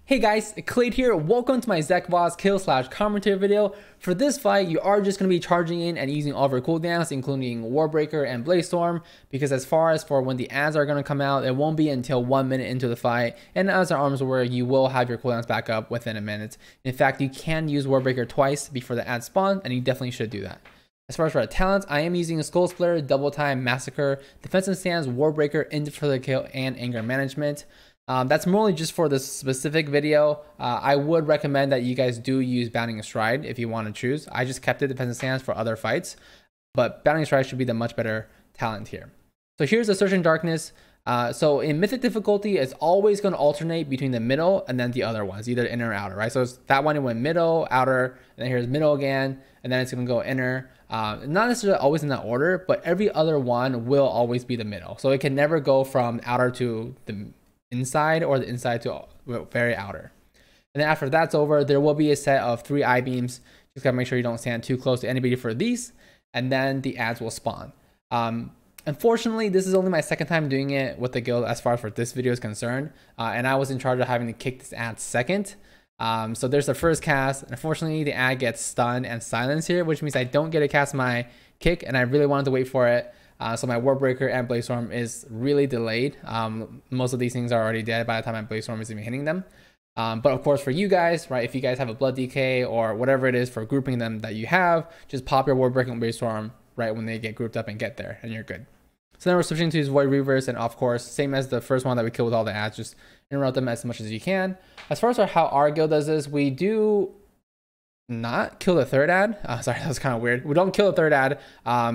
Hey guys, Kelade here. Welcome to my Zek'voz kill/commentary video. For this fight, you are just going to be charging in and using all of your cooldowns, including Warbreaker and Blazestorm, because as far as for when the ads are going to come out, it won't be until 1 minute into the fight, and as an Arms Warrior, you will have your cooldowns back up within a minute. In fact, you can use Warbreaker twice before the ads spawn, and you definitely should do that. As far as for our talents, I am using Skull Splitter, Double Time, Massacre, Defensive Stance, Warbreaker, Instant for the Kill, and Anger Management. That's more just for this specific video. I would recommend that you guys do use Bounding Stride if you want to choose. I just kept it Defensive Stance for other fights, but Bounding Stride should be the much better talent here. So here's the Searching Darkness. So in Mythic difficulty, it's always going to alternate between the middle and then the other ones, either inner or outer, right? So it's that one, it went middle, outer, and then here's middle again, and then it's going to go inner. Not necessarily always in that order, but every other one will always be the middle. So it can never go from outer to the inside or the inside to very outer. And then after that's over, there will be a set of 3 I-beams. Just gotta make sure you don't stand too close to anybody for these, and then the ads will spawn. Unfortunately, this is only my second time doing it with the guild as far as for this video is concerned, and I was in charge of having to kick this ad second. So there's the first cast. Unfortunately, the ad gets stunned and silenced here, which means I don't get to cast my kick, and I really wanted to wait for it. So my Warbreaker and Blazestorm is really delayed. Most of these things are already dead by the time my Blazestorm is even hitting them. But of course for you guys, right, if you guys have a Blood DK or whatever it is for grouping them that you have, just pop your Warbreaker and Blazestorm right when they get grouped up and get there, and you're good. So then we're switching to his Void Reavers, and of course, same as the first one that we killed with all the ads, just interrupt them as much as you can. As far as how our guild does this, we do not kill the third ad. Sorry, that was kind of weird. We don't kill the third ad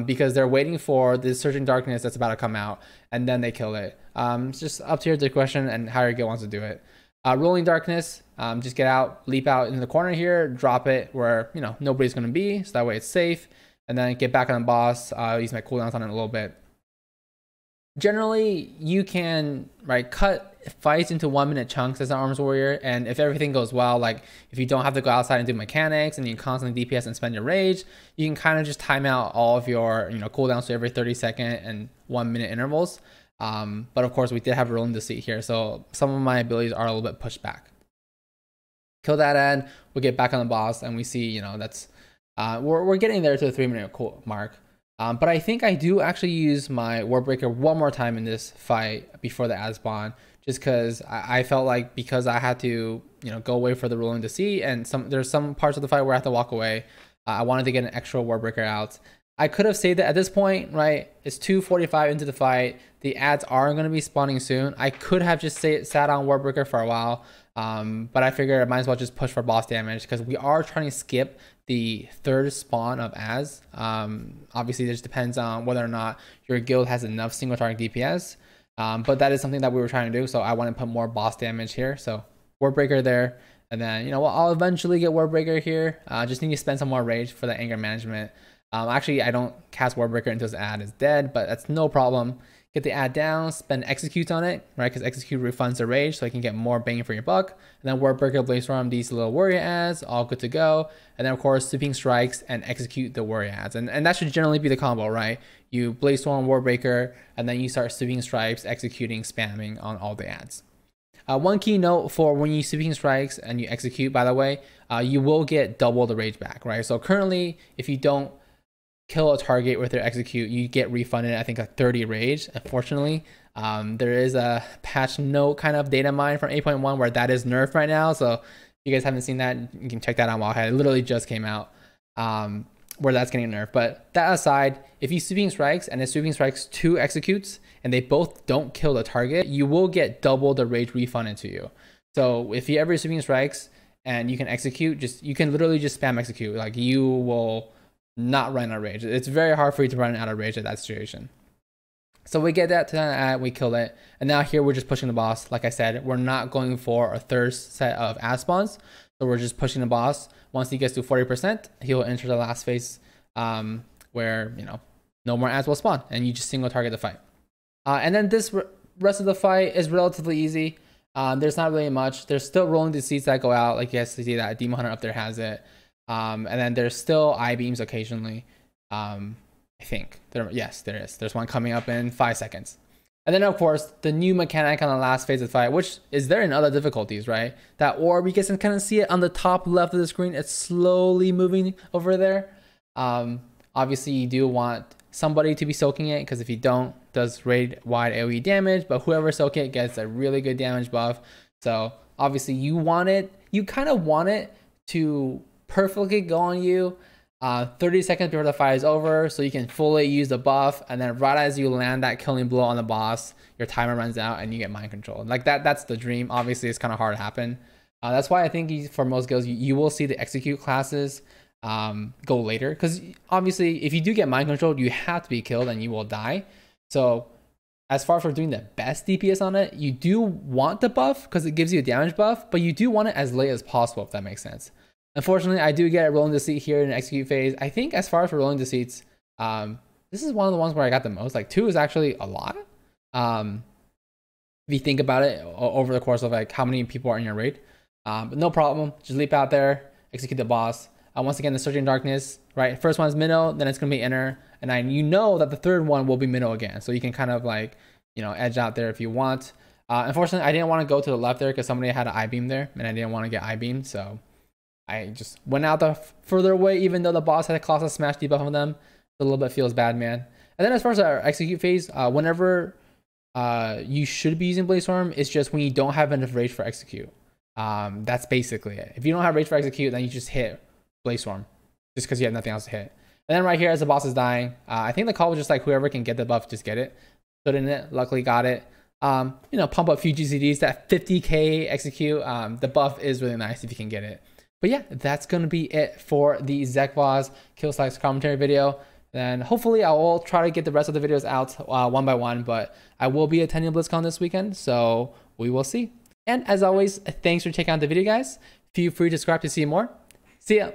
because they're waiting for the Searching Darkness that's about to come out, and then they kill it. It's just up to your discretion and how your guild wants to do it. Rolling Darkness, just get out, leap out into the corner here, drop it where nobody's going to be, so that way it's safe, and then get back on the boss. Use my cooldowns on it a little bit. Generally, you can cut fights into 1 minute chunks as an Arms Warrior, and if everything goes well, like if you don't have to go outside and do mechanics and you constantly DPS and spend your rage, you can kind of just time out all of your cooldowns to every 30-second and 1 minute intervals. But of course, we did have Rolling Deceit here, so some of my abilities are a little bit pushed back. Kill that ad, we'll get back on the boss, and we see that's we're getting there to the 3 minute mark. But I think I do actually use my Warbreaker one more time in this fight before the ad spawn, just because I felt like because I had to go away for the Rolling Deceit, and there's some parts of the fight where I have to walk away. I wanted to get an extra Warbreaker out. I could have saved it at this point, right? It's 2:45 into the fight. The ads are going to be spawning soon. I could have just sat on Warbreaker for a while, but I figured I might as well just push for boss damage because we are trying to skip the third spawn of ads. Obviously, this depends on whether or not your guild has enough single target DPS, but that is something that we were trying to do, so I want to put more boss damage here. So Warbreaker there, and then I'll eventually get Warbreaker here. Just need to spend some more rage for the anger management. Actually, I don't cast Warbreaker until this ad is dead, but that's no problem. Get the ad down, spend executes on it, right? Because execute refunds the rage, so you can get more bang for your buck. And then Warbreaker, Blazestorm, these little warrior ads, all good to go. And then of course, sweeping strikes and execute the warrior ads, and that should generally be the combo, right? You Blazestorm, Warbreaker, and then you start sweeping strikes, executing, spamming on all the ads. One key note for when you sweeping strikes and you execute, by the way, you will get double the rage back, right? So currently, if you don't kill a target with their execute, you get refunded, I think, like 30 rage. Unfortunately, there is a patch note kind of data mine from 8.1 where that is nerfed right now. So if you guys haven't seen that, you can check that out while ahead. It literally just came out where that's getting nerfed. But that aside, if you sweeping strikes and it's sweeping strikes 2 executes and they both don't kill the target, you will get double the rage refunded to you. So if you ever sweeping strikes and you can execute, you can literally just spam execute. Like you will not run out of rage. It's very hard for you to run out of rage at that situation. So we get that to that ad, we kill it, and now here we're just pushing the boss. Like I said, we're not going for a third set of ad spawns, so we're just pushing the boss. Once he gets to 40%, he'll enter the last phase where no more ads will spawn, and you just single target the fight. And then this rest of the fight is relatively easy. There's not really much. There's still Rolling Deceits that go out, like you guys see that Demon Hunter up there has it. And then there's still I-beams occasionally. I think yes, there is. There's one coming up in 5 seconds. And then of course the new mechanic on the last phase of the fight, which is there in other difficulties, right? That orb, you guys can kind of see it on the top left of the screen. It's slowly moving over there. Obviously you do want somebody to be soaking it, because if you don't, it does raid wide AoE damage, but whoever soaking it gets a really good damage buff. So obviously you kind of want it to perfectly go on you 30 seconds before the fight is over, so you can fully use the buff, and then right as you land that killing blow on the boss, your timer runs out and you get mind control. Like that's the dream. Obviously it's kind of hard to happen. That's why I think for most guilds you will see the execute classes go later, because obviously if you do get mind controlled, you have to be killed and you will die. So as far as doing the best DPS on it, you do want the buff because it gives you a damage buff, but you do want it as late as possible, if that makes sense. Unfortunately, I do get a rolling deceit here in the execute phase. I think as far as for rolling deceits, this is one of the ones where I got the most. Like 2 is actually a lot. If you think about it over the course of like how many people are in your raid. But no problem. Just leap out there, execute the boss. Once again, the Surging Darkness, right? First one's minnow, then it's going to be inner. And you know that the third one will be minnow again. So you can kind of like, you know, edge out there if you want. Unfortunately, I didn't want to go to the left there because somebody had an I-beam there. And I didn't want to get I-beam. So I just went out the further away, even though the boss had a Colossal Smash debuff on them. A little bit feels bad, man. And then as far as our execute phase, whenever you should be using Blaze Storm, it's just when you don't have enough rage for execute. That's basically it. If you don't have rage for execute, then you just hit Blaze Storm, just because you have nothing else to hit. And then right here, as the boss is dying, I think the call was just like whoever can get the buff, just get it. Put in it, luckily got it. You know, pump up a few GCDs, that 50k execute. The buff is really nice if you can get it. But yeah, that's going to be it for the Zek'voz kill select commentary video. Then hopefully I will try to get the rest of the videos out one by one, but I will be attending BlizzCon this weekend, so we will see. And as always, thanks for checking out the video, guys. Feel free to subscribe to see more. See ya.